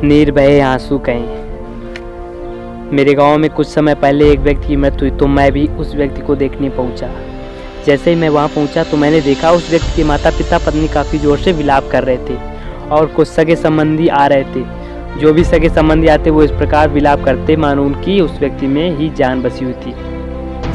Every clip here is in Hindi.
नीर बहे आंसू कहीं। मेरे गांव में कुछ समय पहले एक व्यक्ति की मृत्यु हुई तो मैं भी उस व्यक्ति को देखने पहुंचा। जैसे ही मैं वहां पहुंचा तो मैंने देखा उस व्यक्ति के माता पिता पत्नी काफ़ी ज़ोर से विलाप कर रहे थे और कुछ सगे संबंधी आ रहे थे। जो भी सगे संबंधी आते वो इस प्रकार विलाप करते मानो उनकी उस व्यक्ति में ही जान बसी हुई थी।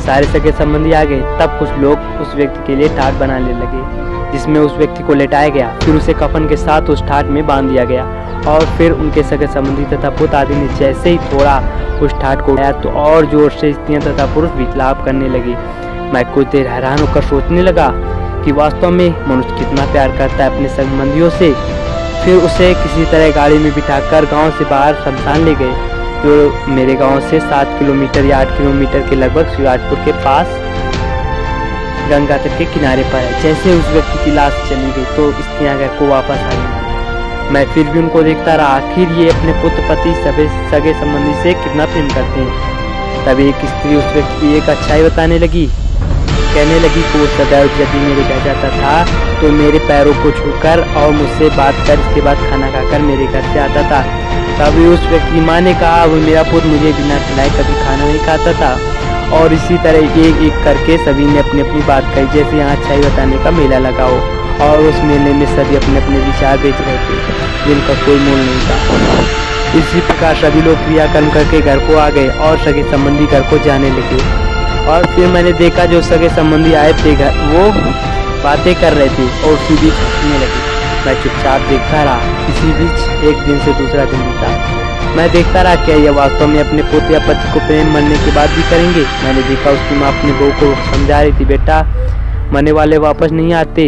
सारे सगे संबंधी आ गए, तब कुछ लोग उस व्यक्ति के लिए ठाट बनाने लगे जिसमें उस व्यक्ति को लेटाया गया। फिर उसे कफन के साथ उस ठाट में बांध दिया गया और फिर उनके सगे संबंधी तथा पुत आदि ने जैसे ही थोड़ा उस ठाट को उठाया तो और जोर से स्त्रियां तथा पुरुष विलाप करने लगे। मैं कुछ देर हैरान होकर सोचने लगा कि वास्तव में मनुष्य कितना प्यार करता है अपने संबंधियों से। फिर उसे किसी तरह गाड़ी में बिठाकर गांव से बाहर शमशान ले गए, जो मेरे गांव से 7 किलोमीटर या 8 किलोमीटर के लगभग शिवराजपुर के पास गंगा तट के किनारे पर है। जैसे उस व्यक्ति की लाश चली गई तो स्त्रियां घर को वापस आ गई। मैं फिर भी उनको देखता रहा, आखिर ये अपने पुत्र पति सगे संबंधी से कितना प्रेम करते हैं। तब एक स्त्री उस व्यक्ति की एक अच्छाई बताने लगी, कहने लगी कि वो सदैव जब भी मेरे घर जाता था तो मेरे पैरों को छूकर और मुझसे बात कर इसके बाद खाना खाकर मेरे घर से आता था। तभी उस व्यक्ति की माँ ने कहा वो मेरा पुत्र मुझे बिना खिलाए कभी खाना नहीं खाता था। और इसी तरह एक एक करके सभी ने अपनी अपनी बात कही, जैसे यहाँ अच्छाई बताने का मेला लगा हो और उस मेले में सभी अपने अपने विचार बेच रहे थे जिनका कोई मोल नहीं था। इसी प्रकार सभी लोग क्रियाकर्म करके घर को आ गए और सगे संबंधी घर को जाने लगे। और फिर मैंने देखा जो सगे संबंधी आए थे घर वो बातें कर रहे थे और उसी बीच हंसने लगे। मैं चुपचाप देखता रहा। इसी बीच एक दिन से दूसरा दिन बीता। मैं देखता रहा क्या यह वास्तव में अपने पुत्र या पति को प्रेम मरने के बाद भी करेंगे। मैंने देखा उसकी माँ अपनी बहू को समझा रही थी, बेटा मरने वाले वापस नहीं आते,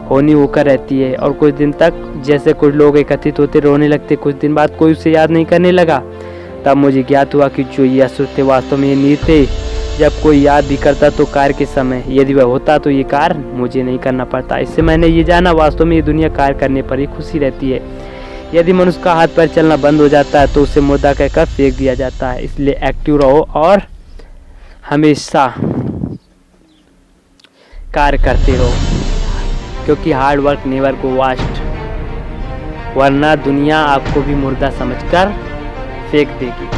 होनी होकर रहती है। और कुछ दिन तक जैसे कुछ लोग एकत्रित होते रोने लगते। कुछ दिन बाद कोई उसे याद नहीं करने लगा। तब मुझे ज्ञात हुआ कि जो ये असुर थे वास्तव में ये नीर थे। जब कोई याद भी करता तो कार्य के समय, यदि वह होता तो ये कार्य मुझे नहीं करना पड़ता। इससे मैंने ये जाना वास्तव में ये दुनिया कार्य करने पर ही खुशी रहती है। यदि मनुष्य का हाथ पैर चलना बंद हो जाता है तो उसे मुर्दा कहकर फेंक दिया जाता है। इसलिए एक्टिव रहो और हमेशा कार्य करते रहो, क्योंकि hard work never go waste, वरना दुनिया आपको भी मुर्दा समझकर फेंक देगी।